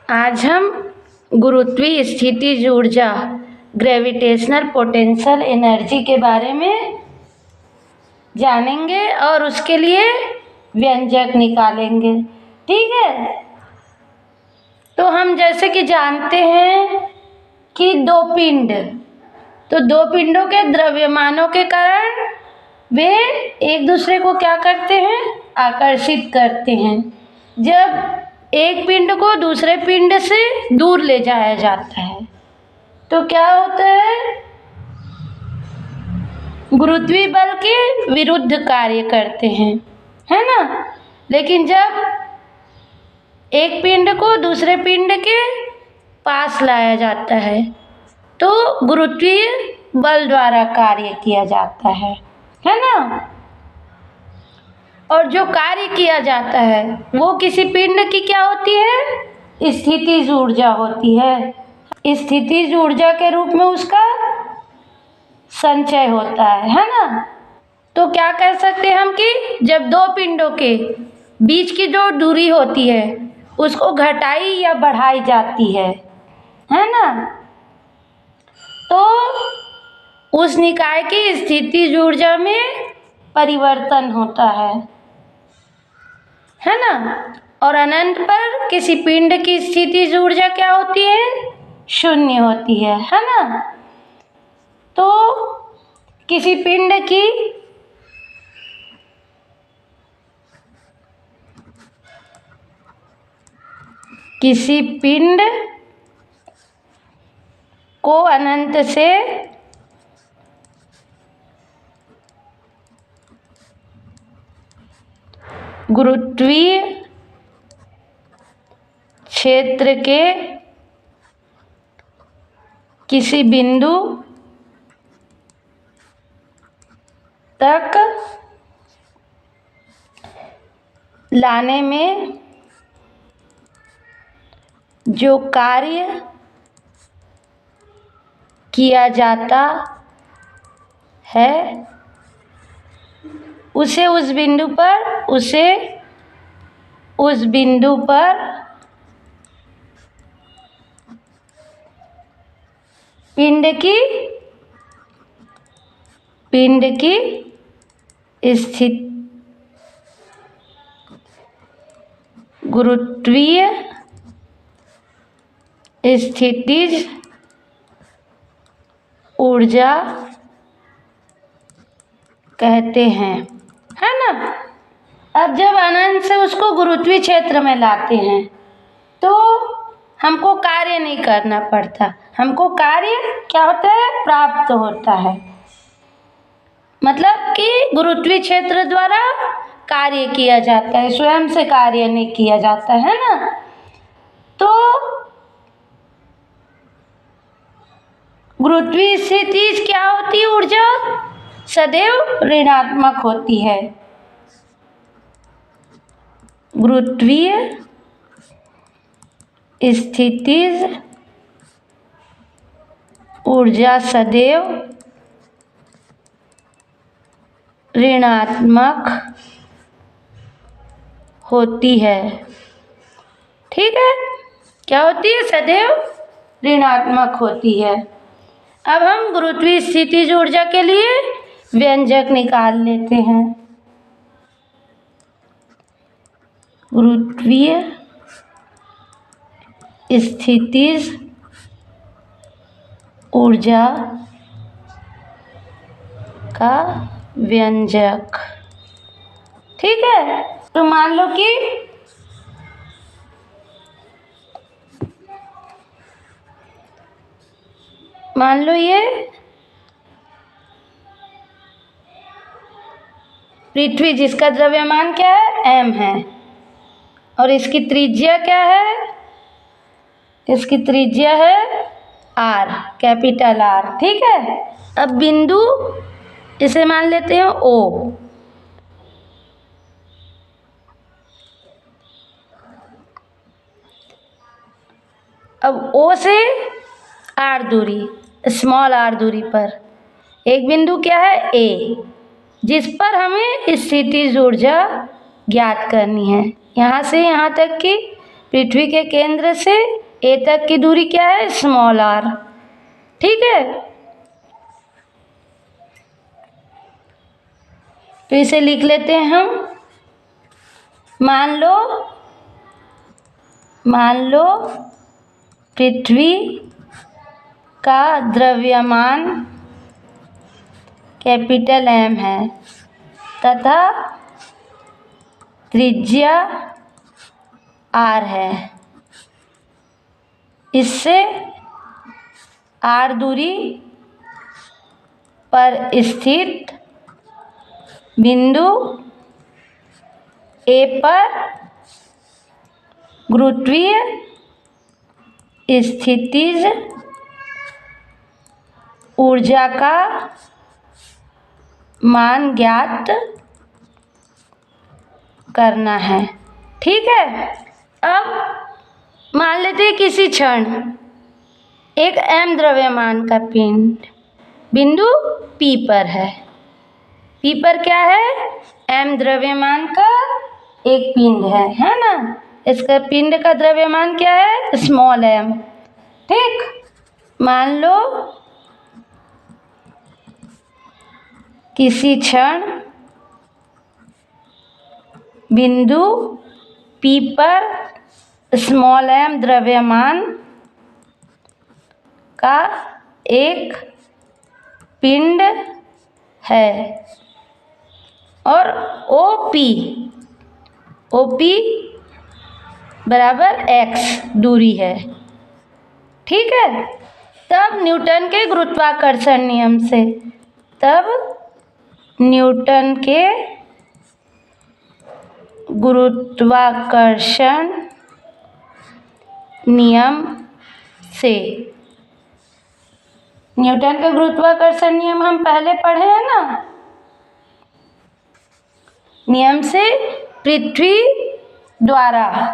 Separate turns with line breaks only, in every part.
आज हम गुरुत्वीय स्थितिज ऊर्जा ग्रेविटेशनल पोटेंशियल एनर्जी के बारे में जानेंगे और उसके लिए व्यंजक निकालेंगे। ठीक है, तो हम जैसे कि जानते हैं कि दो पिंडों के द्रव्यमानों के कारण वे एक दूसरे को क्या करते हैं, आकर्षित करते हैं। जब एक पिंड को दूसरे पिंड से दूर ले जाया जाता है तो क्या होता है, गुरुत्वीय बल के विरुद्ध कार्य करते हैं, है ना। लेकिन जब एक पिंड को दूसरे पिंड के पास लाया जाता है तो गुरुत्वीय बल द्वारा कार्य किया जाता है ना। और जो कार्य किया जाता है वो किसी पिंड की क्या होती है, स्थितिज ऊर्जा होती है। स्थितिज ऊर्जा के रूप में उसका संचय होता है ना। तो क्या कह सकते हैं हम कि जब दो पिंडों के बीच की जो दूरी होती है उसको घटाई या बढ़ाई जाती है ना, तो उस निकाय की स्थितिज ऊर्जा में परिवर्तन होता है ना। और अनंत पर किसी पिंड की स्थितिज ऊर्जा क्या होती है, शून्य होती है ना। तो किसी पिंड को अनंत से गुरुत्वीय क्षेत्र के किसी बिंदु तक लाने में जो कार्य किया जाता है उसे उस बिंदु पर पिंड की गुरुत्वीय स्थितिज ऊर्जा कहते हैं, है ना। अब जब अनंत से उसको गुरुत्वीय क्षेत्र में लाते हैं तो हमको कार्य नहीं करना पड़ता, हमको कार्य क्या होता है, प्राप्त होता है। मतलब कि गुरुत्वीय क्षेत्र द्वारा कार्य किया जाता है, स्वयं से कार्य नहीं किया जाता है ना। तो गुरुत्वीय स्थितिज क्या होती है, ऊर्जा सदैव ऋणात्मक होती है। गुरुत्वीय स्थितिज ऊर्जा सदैव ऋणात्मक होती है। ठीक है, क्या होती है, सदैव ऋणात्मक होती है। अब हम गुरुत्वीय स्थितिज ऊर्जा के लिए व्यंजक निकाल लेते हैं। गुरुत्वीय स्थितिज ऊर्जा का व्यंजक। ठीक है, तो मान लो कि ये पृथ्वी जिसका द्रव्यमान क्या है, m है, और इसकी त्रिज्या क्या है, इसकी त्रिज्या है r, कैपिटल R। ठीक है, अब बिंदु इसे मान लेते हैं O। अब O से R दूरी, स्मॉल r दूरी पर एक बिंदु क्या है, A, जिस पर हमें स्थितिज ऊर्जा ज्ञात करनी है। यहाँ से यहाँ तक की पृथ्वी के केंद्र से ए तक की दूरी क्या है, स्मॉल आर। ठीक है, तो इसे लिख लेते हैं हम। मान लो पृथ्वी का द्रव्यमान कैपिटल M है तथा त्रिज्या R है। इससे R दूरी पर स्थित बिंदु A पर गुरुत्वीय स्थितिज ऊर्जा का मान ज्ञात करना है। ठीक है, अब मान लेते हैं किसी क्षण एक M द्रव्यमान का पिंड बिंदु P पर है। P पर क्या है, M द्रव्यमान का एक पिंड है ना। इसका पिंड का द्रव्यमान क्या है, स्मॉल m। ठीक, मान लो किसी क्षण बिंदु P पर स्मॉल m द्रव्यमान का एक पिंड है और OP बराबर x दूरी है। ठीक है, तब न्यूटन के गुरुत्वाकर्षण नियम से न्यूटन का गुरुत्वाकर्षण नियम हम पहले पढ़े हैं ना। नियम से पृथ्वी द्वारा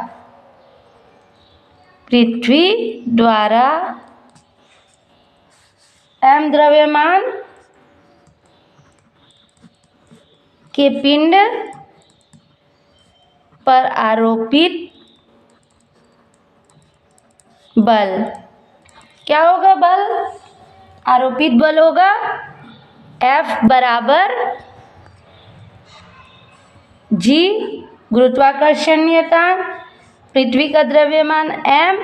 M द्रव्यमान के पिंड पर आरोपित बल क्या होगा, आरोपित बल होगा F बराबर G गुरुत्वाकर्षण नियतांक, पृथ्वी का द्रव्यमान M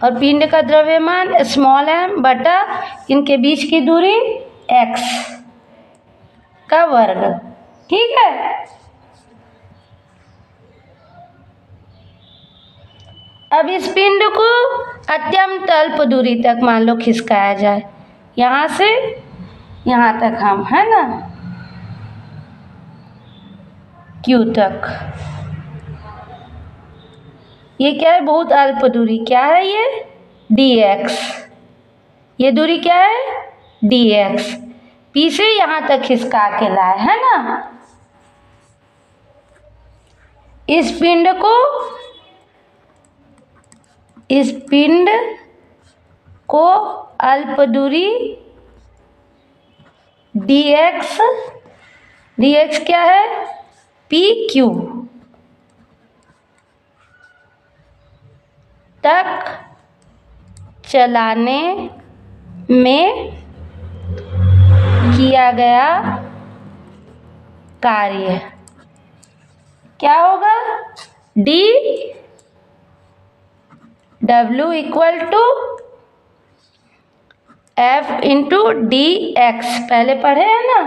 और पिंड का द्रव्यमान स्मॉल m बटा इनके बीच की दूरी x का वर्ग। ठीक है, अब इस पिंड को अत्यंत अल्प दूरी तक मान लो खिसकाया जाए, यहाँ से यहाँ तक हम, है ना, Q तक। ये क्या है, बहुत अल्प दूरी, क्या है ये, dx। ये दूरी क्या है, dx। P से यहाँ तक खिसका के लाए, है ना। इस पिंड को अल्प दूरी dx क्या है, PQ तक चलाने में किया गया कार्य क्या होगा, W equal to F into dx। पहले पढ़े हैं ना,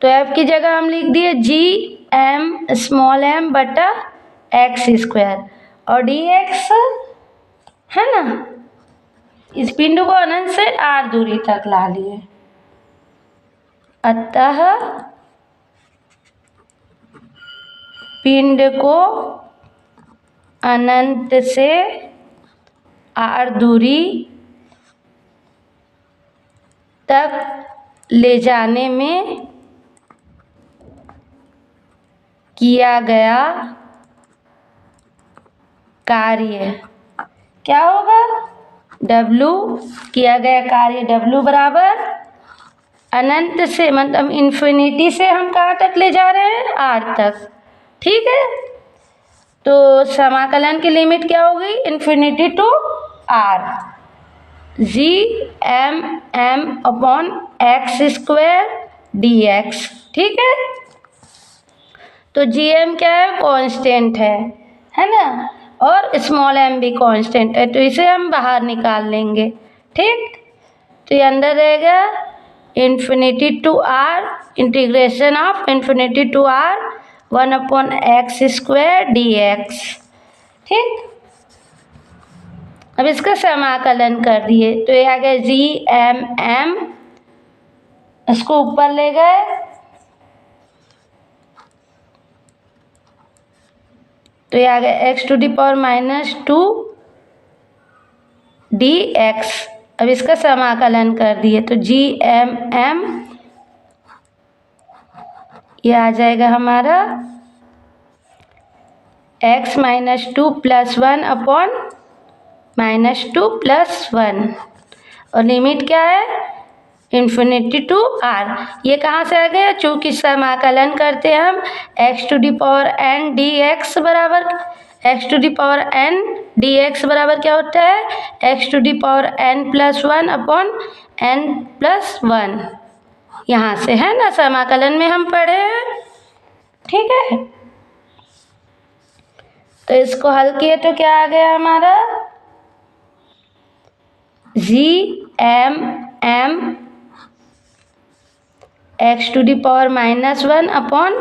तो F की जगह हम लिख दिए Gm स्मॉल m बटा x स्क्वायर और dx, है ना। इस पिंड को अनंत से r दूरी तक ला लिए, अतः पिंड को अनंत से r दूरी तक ले जाने में किया गया कार्य क्या होगा, W किया गया कार्य W बराबर अनंत से, मतलब इन्फिनिटी से हम कहाँ तक ले जा रहे हैं, R तक। ठीक है, तो समाकलन की लिमिट क्या होगी? Infinity to r G M m upon x square d x. ठीक है, तो जी एम क्या है? कांस्टेंट है ना, और स्मॉल एम भी कांस्टेंट है, तो इसे हम बाहर निकाल लेंगे। ठीक, तो ये अंदर रहेगा infinity to r integration of infinity to r 1/x square d x. ठीक, अब इसका समाकलन कर दिए तो ये आ गया जी एम एम, इसको ऊपर ले गए तो ये आ गया x⁻⁻2 डी एक्स। अब इसका समाकलन कर दिए तो जी एम एम ये आ जाएगा हमारा x-2 + 1 अपॉन -2 + 1, और लिमिट क्या है? Infinity to r. ये कहाँ से आ गया? चूँकि समाकलन करते हैं हम x⁻n dx बराबर x⁻n dx बराबर क्या होता है? x⁻n + 1 अपॉन n + 1, यहाँ से है ना, समाकलन में हम पढ़े हैं। ठीक है, तो इसको हल किए तो क्या आ गया हमारा? जी एम एम x⁻⁻1 अपॉन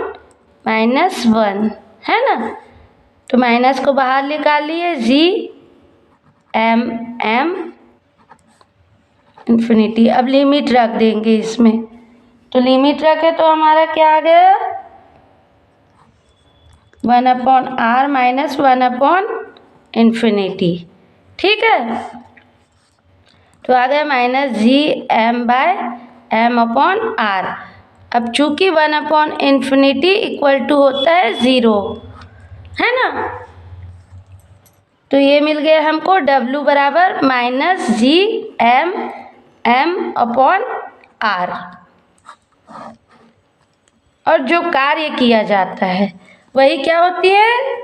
-1 है ना, तो माइनस को बाहर निकाल लिए, जी एम एम इन्फिनिटी। अब लिमिट रख देंगे इसमें, तो लिमिट रखे तो हमारा क्या आ गया? 1/r - 1/∞। ठीक है, तो आ गया -gm/m/r। अब चूंकि 1/∞ इक्वल टू होता है 0, है ना, तो ये मिल गया हमको W बराबर -gm/m/r। और जो कार्य किया जाता है वही क्या होती है?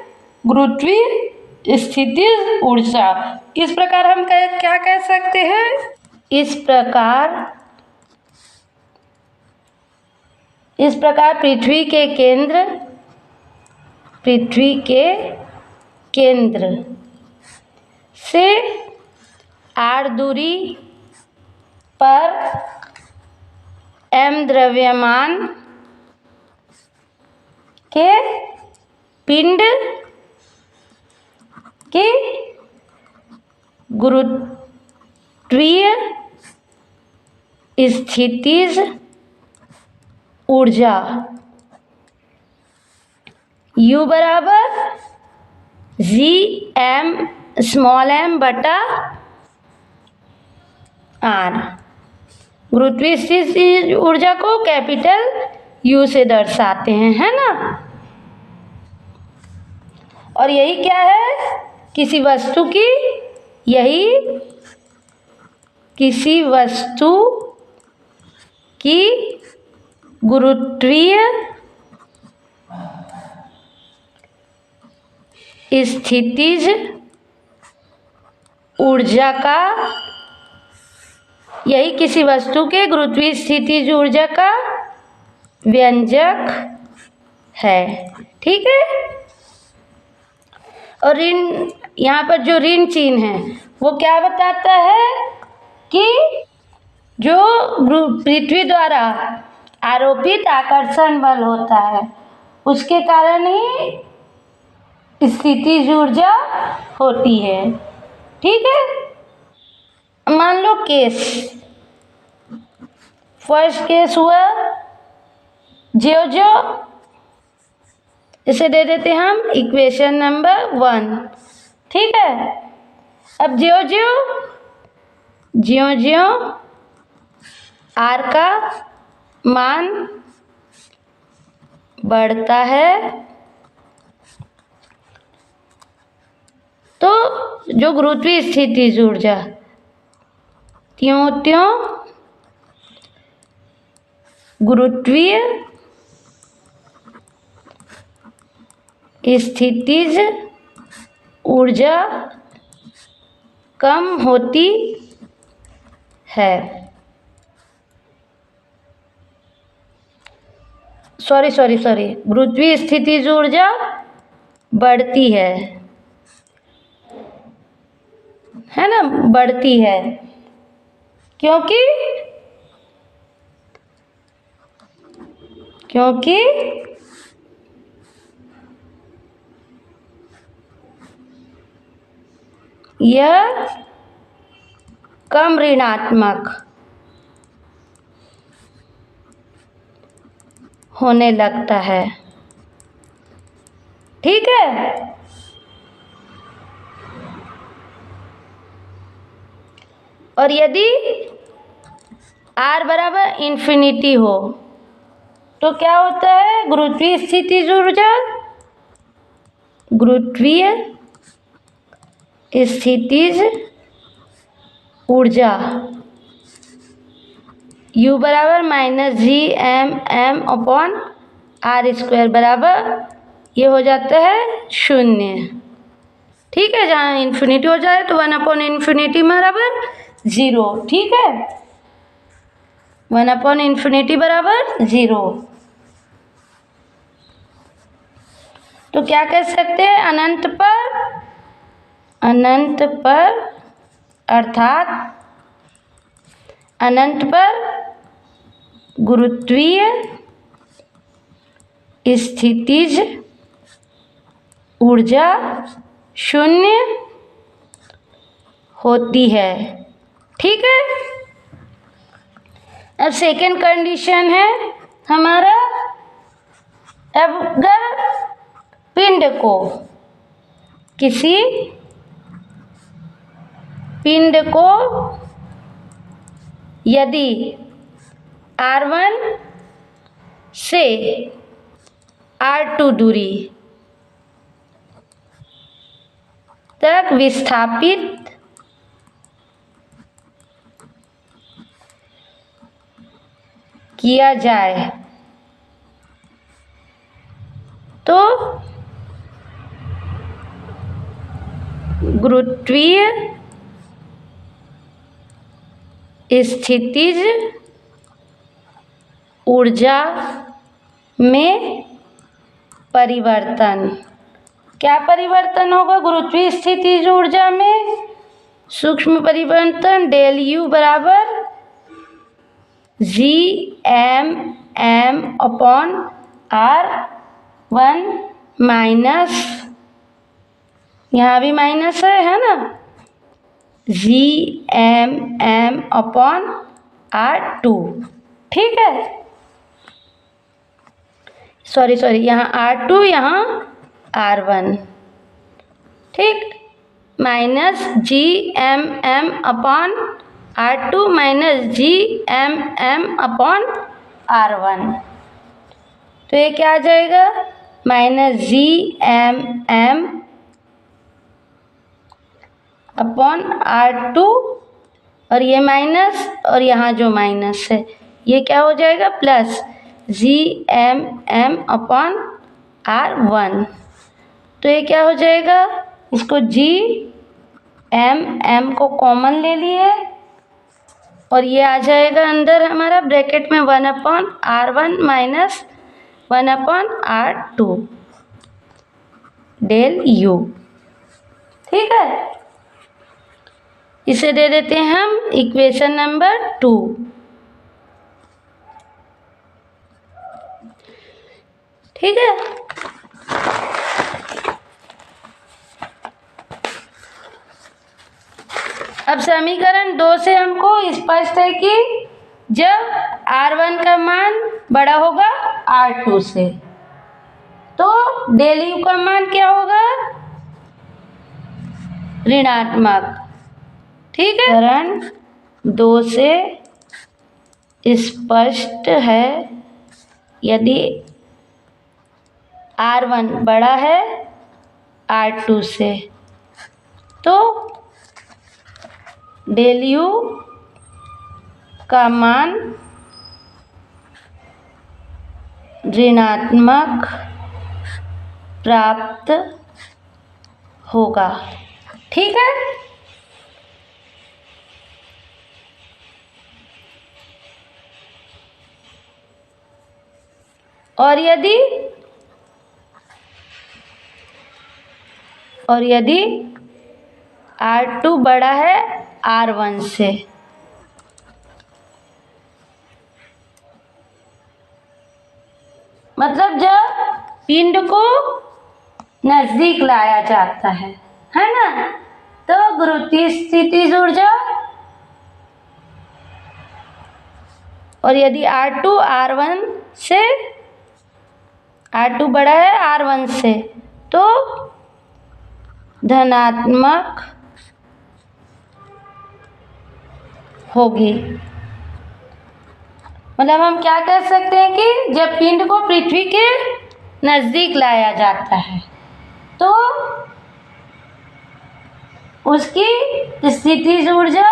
गुरुत्वीय स्थितिज ऊर्जा। इस प्रकार हम क्या कह सकते हैं? इस प्रकार पृथ्वी के केंद्र से r दूरी पर m द्रव्यमान के पिंड की गुरुत्वीय स्थितिज ऊर्जा U बराबर Gm/r। गुरुत्वीय स्थितिज ऊर्जा को कैपिटल U से दर्शाते हैं, है ना। और यही क्या है? किसी वस्तु की गुरुत्वीय स्थितिज ऊर्जा का, यही किसी वस्तु के गुरुत्वीय स्थितिज ऊर्जा का व्यंजक है। ठीक है, और ऋण, यहाँ पर जो ऋण चिन्ह है वो क्या बताता है कि जो पृथ्वी द्वारा आरोपित आकर्षण बल होता है उसके कारण ही स्थितिज ऊर्जा होती है। ठीक है, मान लो केस, फर्स्ट केस हुआ, ज्यो इसे दे देते हम इक्वेशन नंबर 1। ठीक है, अब ज्यो r का मान बढ़ता है तो जो गुरुत्वीय स्थितिज ऊर्जा त्यों गुरुत्वीय स्थितिज ऊर्जा कम होती है। सॉरी गुरुत्वीय स्थितिज ऊर्जा बढ़ती है ना, बढ़ती है क्योंकि यह कम ऋणात्मक होने लगता है। ठीक है, और यदि r बराबर इन्फिनिटी हो तो क्या होता है? गुरुत्वीय स्थितिज ऊर्जा, गुरुत्वीय स्थितिज ऊर्जा U बराबर -Gm/m/r² बराबर ये हो जाता है 0। ठीक है, जहाँ इन्फिनिटी हो जाए तो 1/∞ बराबर 0। ठीक है, 1/∞ बराबर 0। तो क्या कह सकते हैं? अनंत पर अर्थात अनंत पर गुरुत्वीय स्थितिज ऊर्जा 0 होती है। ठीक है, अब सेकेंड कंडीशन है हमारा, अगर पिंड को, किसी पिंड को यदि r1 से r2 दूरी तक विस्थापित किया जाए तो गुरुत्वीय स्थितिज ऊर्जा में परिवर्तन, क्या परिवर्तन होगा? गुरुत्वीय स्थितिज ऊर्जा में सूक्ष्म परिवर्तन डेल U बराबर Gm/m/r1 माइनस, यहाँ भी माइनस है ना, Gm/m/r2। ठीक है, सॉरी यहाँ r2 यहाँ r1। ठीक, माइनस Gm/r2 माइनस Gm/r1। तो ये क्या आ जाएगा? माइनस Gm/r2 और ये माइनस, और यहाँ जो माइनस है ये क्या हो जाएगा? Plus Gm/r1। तो ये क्या हो जाएगा? इसको Gm को कॉमन ले लिए और ये आ जाएगा अंदर हमारा ब्रैकेट में 1/r1 minus 1/r2 del U। ठीक है, इसे दे देते हैं हम इक्वेशन नंबर 2। ठीक है, अब समीकरण 2 से हमको स्पष्ट है कि जब r1 का मान बड़ा होगा r2 से तो डेल U का मान क्या होगा? ऋणात्मक। ठीक है, समीकरण 2 से स्पष्ट है यदि r1 बड़ा है r2 से तो डेल U का मान ऋणात्मक प्राप्त होगा। ठीक है। और यदि R2 बड़ा है R1 से, मतलब जब पिंड को नजदीक लाया जाता है ना, तो गुरुत्वीय स्थितिज ऊर्जा, और यदि R2 R1 से, R2 बड़ा है R1 से, तो धनात्मक होगी। मतलब हम क्या कह सकते हैं कि जब पिंड को पृथ्वी के नजदीक लाया जाता है तो उसकी स्थितिज ऊर्जा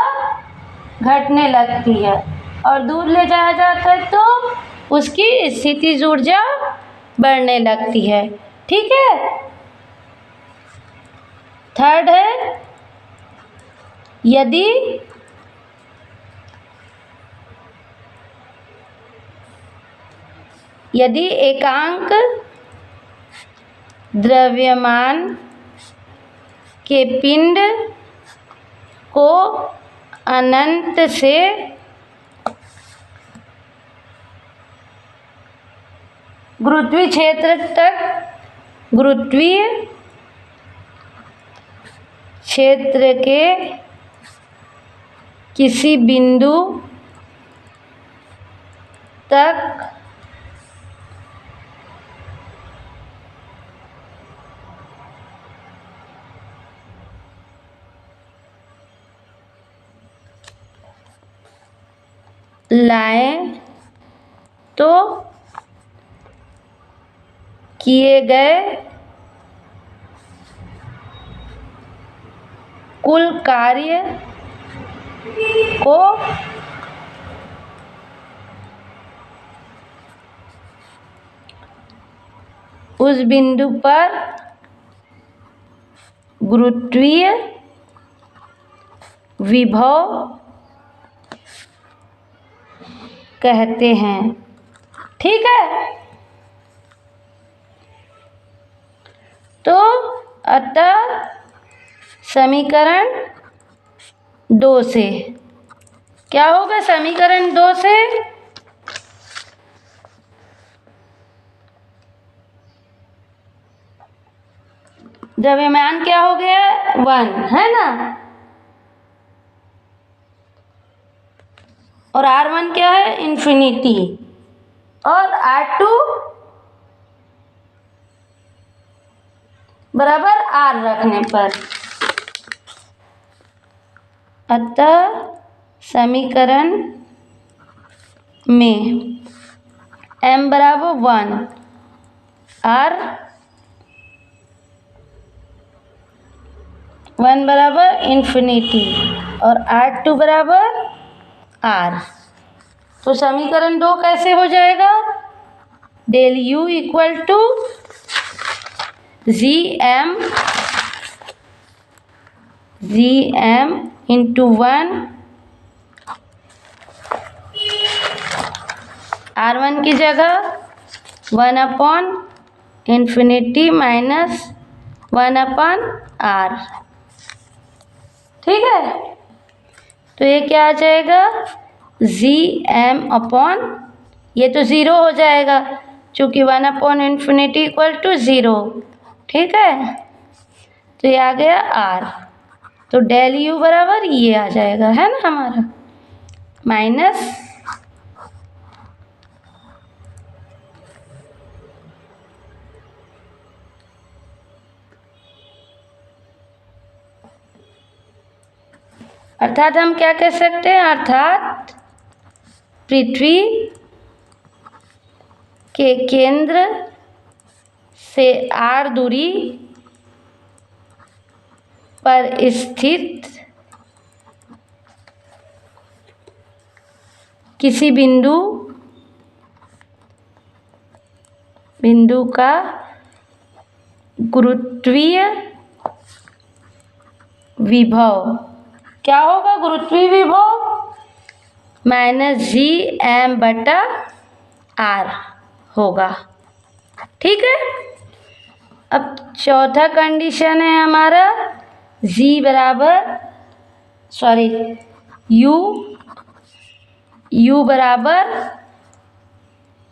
घटने लगती है, और दूर ले जाया जाता है तो उसकी स्थितिज ऊर्जा बढ़ने लगती है। ठीक है। थर्ड है, यदि एकांक द्रव्यमान के पिंड को अनंत से गुरुत्वीय क्षेत्र के किसी बिंदु तक लाएं तो किए गए कुल कार्य को उस बिंदु पर गुरुत्वीय विभव कहते हैं। ठीक है। तो अतः समीकरण 2 से क्या होगा? समीकरण 2 से द्रव्यमान क्या हो गया? 1 है ना, और R1 क्या है? इन्फिनिटी, और R2 बराबर R रखने पर, अतः समीकरण में m बराबर 1, R 1 बराबर इन्फिनिटी, और R2 बराबर R। तो समीकरण 2 कैसे हो जाएगा? Del U equal to GM into 1 R1 की जगह 1 upon infinity minus 1 upon R। ठीक है। तो ये क्या आ जाएगा? GM अपॉन, ये तो 0 हो जाएगा क्योंकि 1 अपॉन इन्फिनिटी इक्वल टू 0। ठीक है। तो ये आ गया R। तो डेल U बराबर ये आ जाएगा, है ना हमारा, माइनस अर्थात हम क्या कह सकते हैं? अर्थात पृथ्वी के केंद्र से R दूरी पर स्थित किसी बिंदु का गुरुत्वीय विभव क्या होगा? गुरुत्वीय विभव -gm/r होगा। ठीक है। अब चौथा कंडीशन है हमारा u बराबर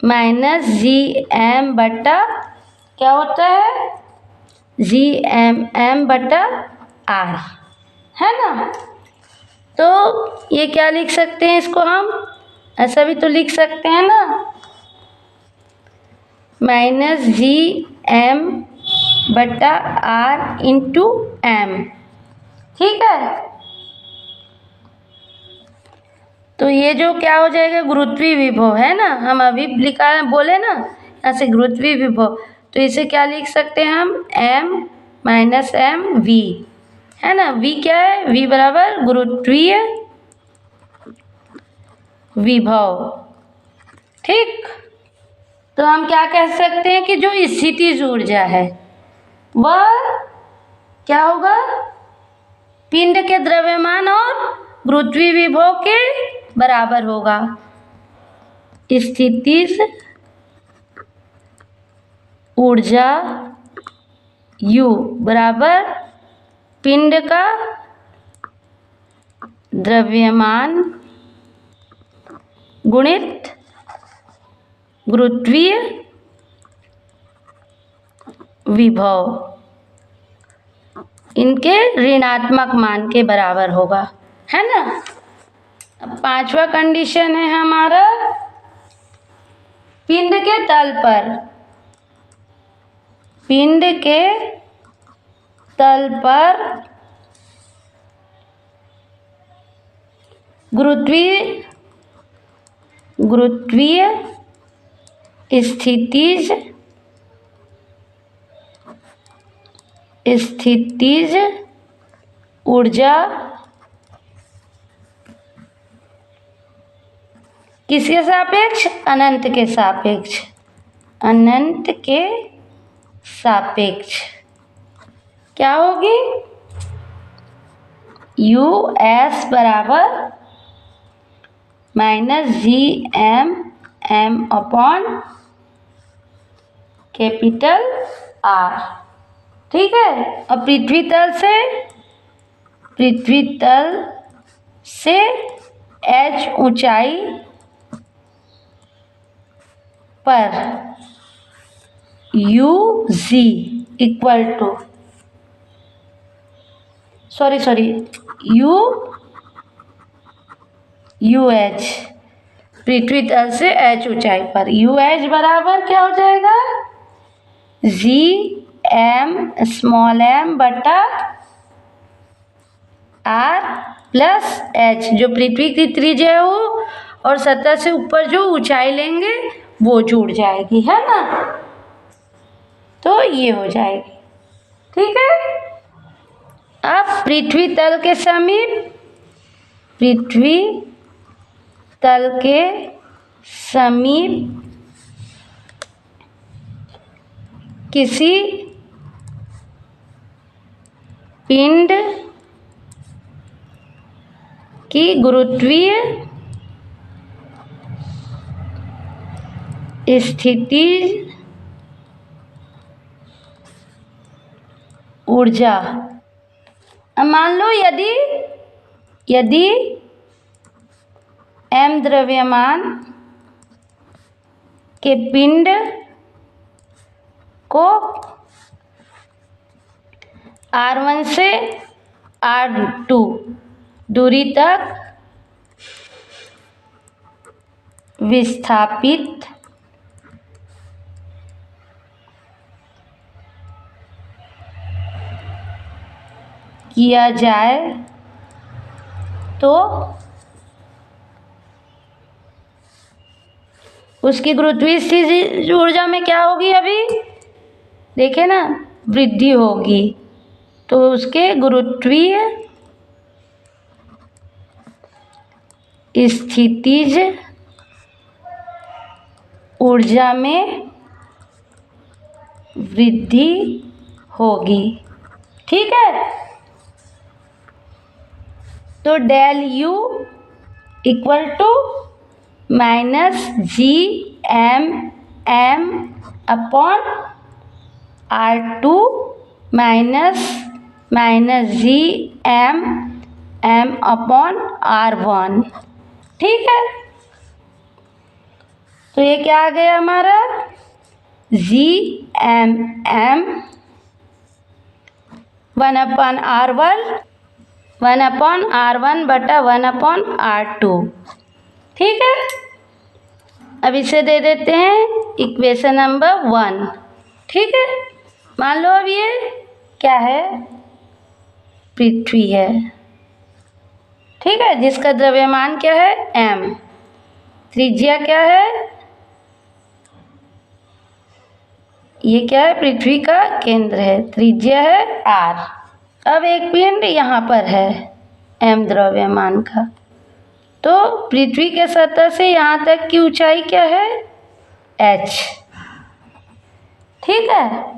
-gm बटा क्या होता है? gmm/r है ना। तो ये क्या लिख सकते हैं इसको हम? ऐसा भी तो लिख सकते हैं ना, -gm/r इंटू m। ठीक है। तो ये जो क्या हो जाएगा? गुरुत्वीय विभव है ना, हम अभी बोले ना यहाँ से गुरुत्वीय विभव, तो इसे क्या लिख सकते हैं हम? m - m v है ना। v क्या है? v बराबर गुरुत्वीय विभव। ठीक। तो हम क्या कह सकते हैं कि जो स्थितिज ऊर्जा है वह क्या होगा? पिंड के द्रव्यमान और गुरुत्वीय विभव के बराबर होगा। स्थितिज ऊर्जा U बराबर पिंड का द्रव्यमान गुणित गुरुत्वीय विभव, इनके ऋणात्मक मान के बराबर होगा, है ना। अब पांचवा कंडीशन है हमारा पिंड के तल पर गुरुत्वीय स्थितिज ऊर्जा किसके सापेक्ष? अनंत के सापेक्ष क्या होगी? US बराबर -gmm/R। ठीक है। अब पृथ्वी तल से h ऊंचाई पर UG इक्वल टू UH, पृथ्वी तल से h ऊंचाई पर UH बराबर क्या हो जाएगा? gm/r प्लस h, जो पृथ्वी की त्रिज्या हो और सतह से ऊपर जो ऊंचाई लेंगे वो जुड़ जाएगी, है ना। तो ये हो जाएगी। ठीक है। अब पृथ्वी तल के समीप किसी पिंड की गुरुत्वीय स्थितिज ऊर्जा, मान लो यदि m द्रव्यमान के पिंड को R1 से R2 दूरी तक विस्थापित किया जाए तो उसकी गुरुत्वीय स्थितिज ऊर्जा में क्या होगी? अभी देखे ना, वृद्धि होगी। तो उसके गुरुत्वीय स्थितिज ऊर्जा में वृद्धि होगी। ठीक है, तो del u equal to minus G M m upon R2 minus G M m upon R1। ठीक है, तो ये क्या आ गया हमारा जी एम एम 1/R1 बटा 1/R2। ठीक है, अब इसे दे देते हैं इक्वेशन नंबर 1। ठीक है, मान लो अब ये क्या है, पृथ्वी है। ठीक है, जिसका द्रव्यमान क्या है m, त्रिज्या क्या है, ये क्या है, पृथ्वी का केंद्र है, त्रिज्या है r। अब एक पिंड यहाँ पर है m द्रव्यमान का, तो पृथ्वी के सतह से यहाँ तक की ऊंचाई क्या है h। ठीक है,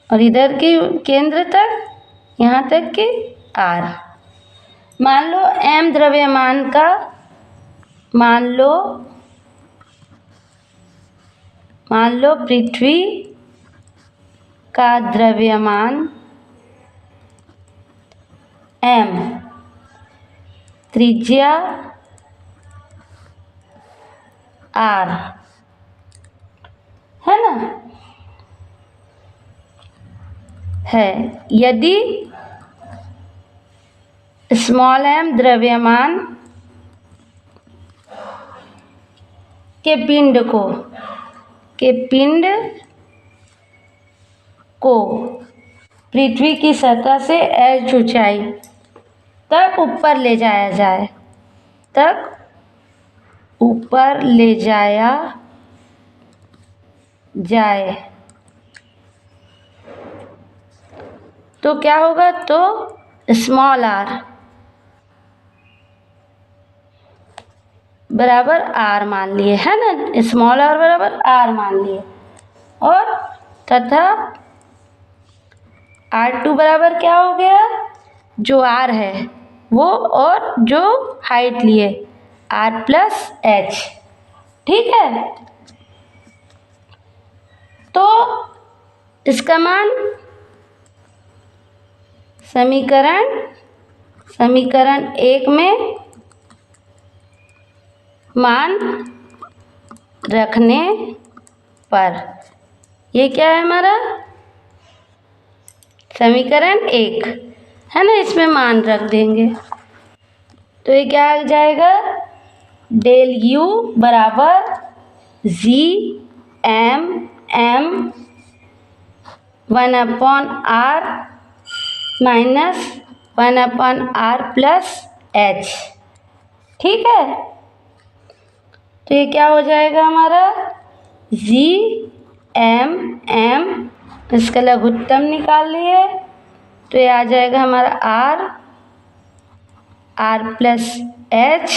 और इधर की केंद्र तक यहाँ तक की r। मान लो m द्रव्यमान का, मान लो पृथ्वी का द्रव्यमान m, त्रिज्या r है ना, है। यदि स्मॉल m द्रव्यमान के पिंड को पृथ्वी की सतह से h ऊंचाई तक ऊपर ले जाया जाए, तो क्या होगा, तो स्मॉल r बराबर r मान लिए, है ना, स्मॉल r बराबर r मान लिए, और तथा R2 बराबर क्या हो गया, जो r है वो, और जो हाइट लिए r प्लस h। ठीक है, तो इसका मान समीकरण 1 में मान रखने पर, ये क्या है हमारा समीकरण 1 है ना, इसमें मान रख देंगे, तो ये क्या आ जाएगा, डेल यू बराबर G M m 1/R minus 1/R plus h। ठीक है, तो ये क्या हो जाएगा हमारा जी एम एम, इसका लघुत्तम निकाल लिए, तो ये आ जाएगा हमारा r प्लस h,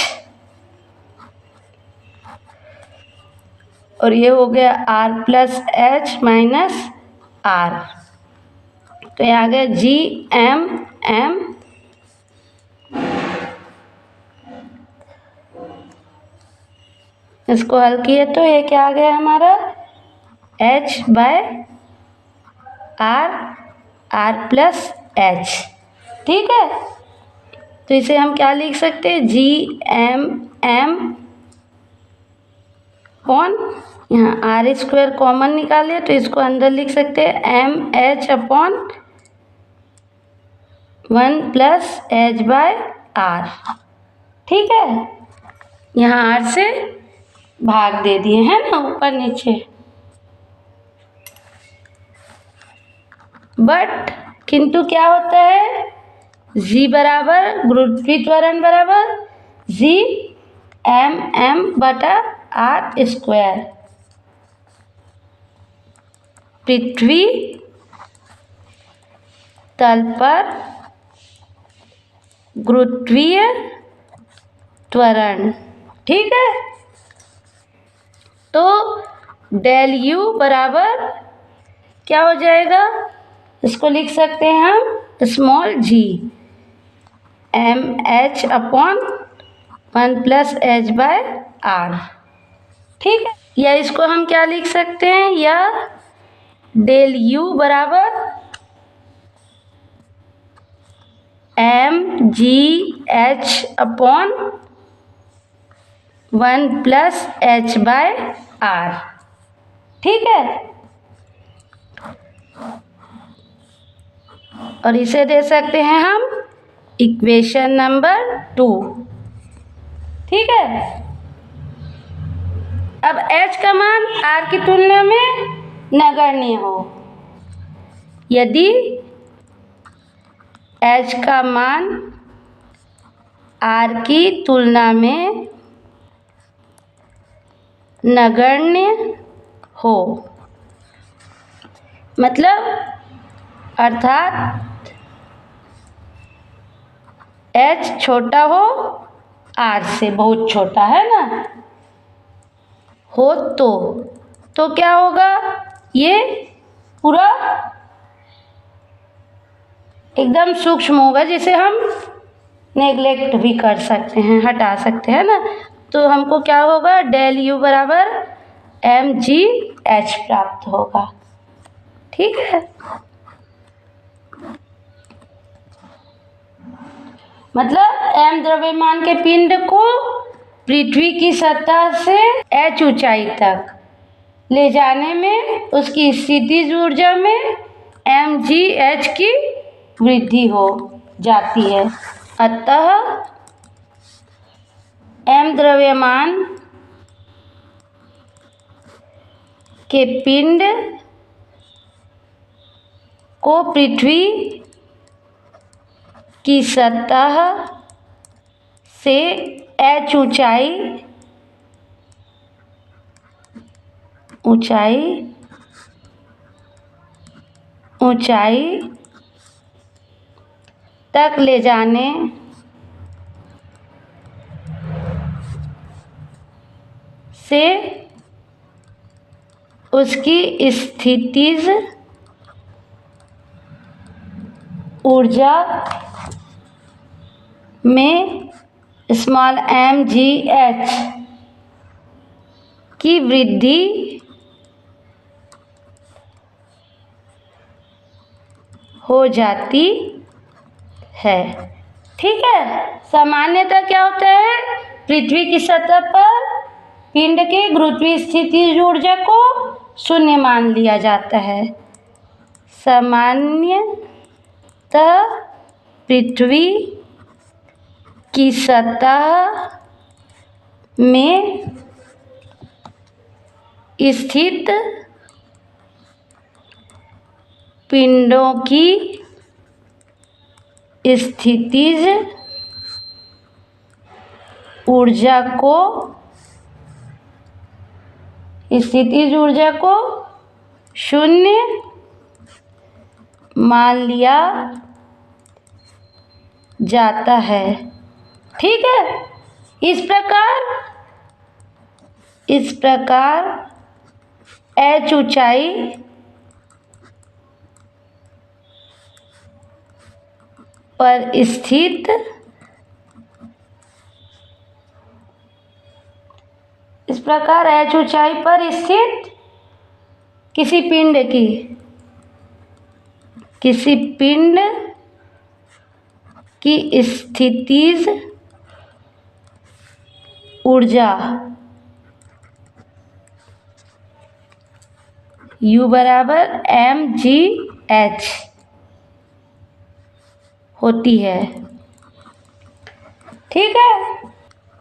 और ये हो गया r plus h minus r, तो ये आ गया जी एम एम इसको हल किए तो ये क्या आ गया हमारा h/r r प्लस h। ठीक है, तो इसे हम क्या लिख सकते हैं, जी एम एम अपॉन, यहाँ आर स्क्वायर कॉमन निकालिए तो इसको अंदर लिख सकते हैं M h upon 1 plus h/r। ठीक है, यहाँ r से भाग दे दिए हैं ना ऊपर नीचे, बट किंतु क्या होता है, g बराबर गुरुत्वीय त्वरण बराबर जी एम एम बटा r स्क्वायर। पृथ्वी तल पर गुरुत्वीय त्वरण ठीक है। तो डेल यू बराबर क्या हो जाएगा, इसको लिख सकते हैं हम small g M h upon 1+h/r। ठीक है, या इसको हम क्या लिख सकते हैं, या डेल यू बराबर mgh अपॉन 1+h/r। ठीक है, और इसे दे सकते हैं हम इक्वेशन नंबर 2। ठीक है, अब h का मान r की तुलना में नगण्य हो, यदि h का मान r की तुलना में नगण्य हो, मतलब अर्थात h छोटा हो r से, बहुत छोटा है ना, हो तो क्या होगा, ये पूरा एकदम सूक्ष्म होगा, जिसे हम नेग्लेक्ट भी कर सकते हैं, हटा सकते हैं ना। तो हमको क्या होगा, डेल यू बराबर mgh प्राप्त होगा। ठीक है, मतलब m द्रव्यमान के पिंड को पृथ्वी की सतह से h ऊंचाई तक ले जाने में उसकी स्थितिज ऊर्जा में mgh की वृद्धि हो जाती है। अतः m द्रव्यमान के पिंड को पृथ्वी की सतह से h ऊंचाई तक ले जाने से उसकी स्थितिज ऊर्जा में स्मॉल mgh की वृद्धि हो जाती है। ठीक है, सामान्यतः क्या होता है, पृथ्वी की सतह पर पिंड के गुरुत्वीय स्थितिज ऊर्जा को शून्य मान लिया जाता है। सामान्यतः पृथ्वी की सतह में स्थित पिंडों की स्थितिज ऊर्जा को शून्य मान लिया जाता है। ठीक है, इस प्रकार h ऊंचाई पर स्थित किसी पिंड की स्थितिज ऊर्जा U बराबर mgh होती है। ठीक है,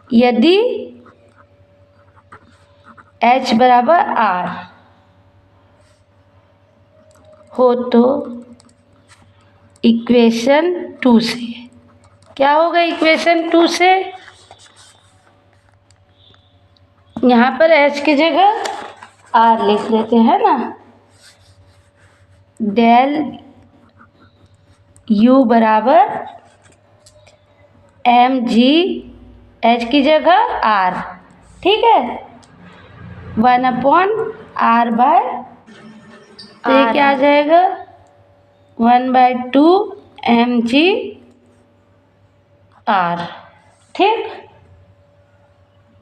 यदि h बराबर r हो तो इक्वेशन 2 से क्या होगा, इक्वेशन 2 से यहाँ पर h की जगह r लिख लेते हैं ना, डेल u बराबर mgh की जगह r ठीक है, 1/r/, तो ये क्या आ जाएगा 1/2 mg/r। ठीक,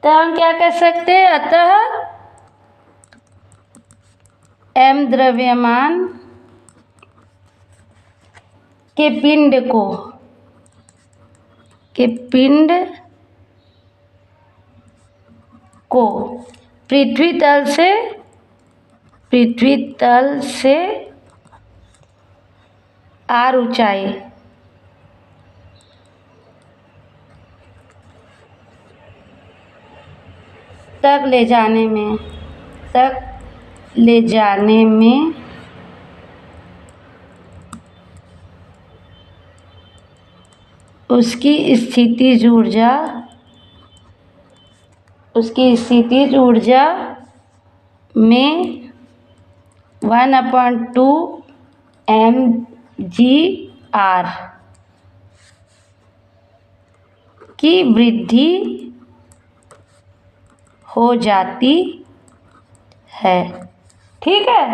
तो हम क्या कह सकते हैं, अतः m द्रव्यमान के पिंड को पृथ्वी तल से r ऊंचाई तक ले जाने में उसकी स्थितिज ऊर्जा में 1/2 mg/r की वृद्धि हो जाती है। ठीक है।